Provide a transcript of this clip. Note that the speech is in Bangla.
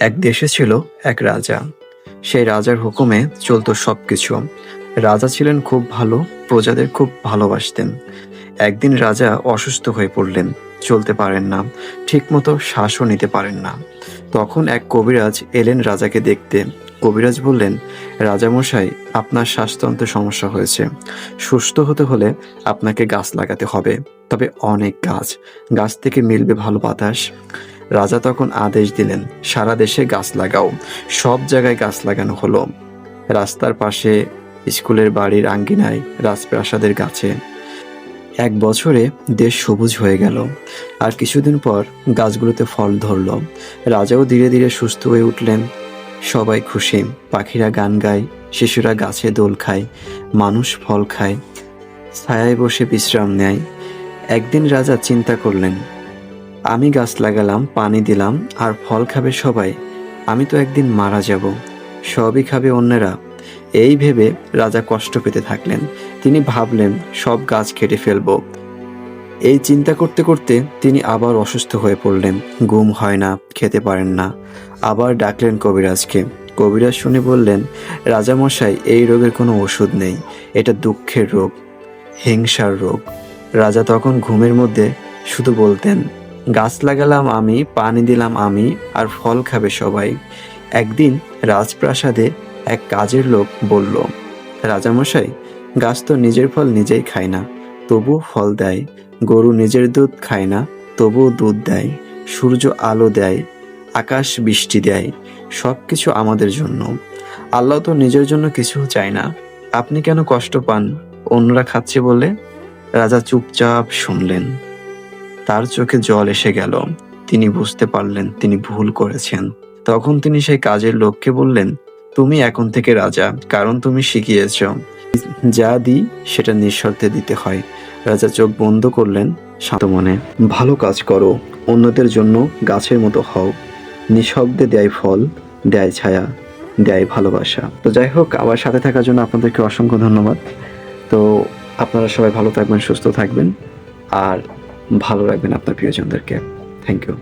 এক দেশে ছিল এক রাজা। সেই রাজার হুকুমে চলতো সবকিছু। রাজা ছিলেন খুব ভালো, প্রজাদের খুব ভালোবাসতেন। একদিন রাজা অসুস্থ হয়ে পড়লেন, চলতে পারেন না, ঠিকমতো শ্বাসও নিতে পারেন না। তখন এক কবিরাজ এলেন রাজাকে দেখতে। কবিরাজ বললেন, রাজামশাই, আপনার শ্বাসতন্ত্রে সমস্যা হয়েছে। সুস্থ হতে হলে আপনাকে গাছ লাগাতে হবে, তবে অনেক গাছ। গাছ থেকে মিলবে ভালো বাতাস। রাজা তখন আদেশ দিলেন, সারা দেশে গাছ লাগাও। সব জায়গায় গাছ লাগানো হলো। রাস্তার পাশে, স্কুলের বাড়ির আঙ্গিনায়, রাজপ্রাসাদের গাছে। এক বছরে দেশ সবুজ হয়ে গেল। আর কিছুদিন পর গাছগুলোতে ফল ধরল। রাজাও ধীরে ধীরে সুস্থ হয়ে উঠলেন। সবাই খুশি। পাখিরা গান গায়, শিশুরা গাছে দোল খায়, মানুষ ফল খায়, ছায়ায় বসে বিশ্রাম নেয়। একদিন রাজা চিন্তা করলেন, আমি গাছ লাগালাম, পানি দিলাম, আর ফল খাবে সবাই। আমি তো একদিন মারা যাব, সবই খাবে অন্যেরা। এই ভেবে রাজা কষ্ট পেতে থাকলেন। তিনি ভাবলেন, সব গাছ কেটে ফেলবো। এই চিন্তা করতে করতে তিনি আবার অসুস্থ হয়ে পড়লেন। ঘুম হয় না, খেতে পারেন না। আবার ডাকলেন কবিরাজকে। কবিরাজ শুনে বললেন, রাজামশাই, এই রোগের কোনো ওষুধ নেই। এটা দুঃখের রোগ, হিংসার রোগ। রাজা তখন ঘুমের মধ্যে শুধু বলতেন, গাছ লাগালাম আমি, পানি দিলাম আমি, আর ফল খাবে সবাই। একদিন রাজপ্রাসাদে এক কাজের লোক বলল, রাজামশাই, গাছ তো নিজের ফল নিজেই খায় না, তবুও ফল দেয়। গরু নিজের দুধ খায় না, তবুও দুধ দেয়। সূর্য আলো দেয়, আকাশ বৃষ্টি দেয়। সব কিছু আমাদের জন্য। আল্লাহ তো নিজের জন্য কিছু চায় না। আপনি কেন কষ্ট পান অন্যরা খাচ্ছে বলে? রাজা চুপচাপ শুনলেন। তার চোখে জল এসে গেল। তিনি বুঝতে পারলেন তিনি ভুল করেছেন। তখন তিনি সেই কাজের লোককে বললেন, তুমি এখন থেকে রাজা, কারণ তুমি শিখিয়েছ, যা দিই সেটা নিঃশর্তে দিতে হয়। রাজা চোখ বন্ধ করলেন, শান্ত মনে, ভালো কাজ করো, অন্যদের জন্য গাছের মতো হও। নিঃশব্দে দেয় ফল, দেয় ছায়া, দেয় ভালোবাসা। তো যাই হোক, আমার সাথে থাকার জন্য আপনাদেরকে অসংখ্য ধন্যবাদ। তো আপনারা সবাই ভালো থাকবেন, সুস্থ থাকবেন, আর ভালো রাখবেন আপনার প্রিয়জনদেরকে। Thank you.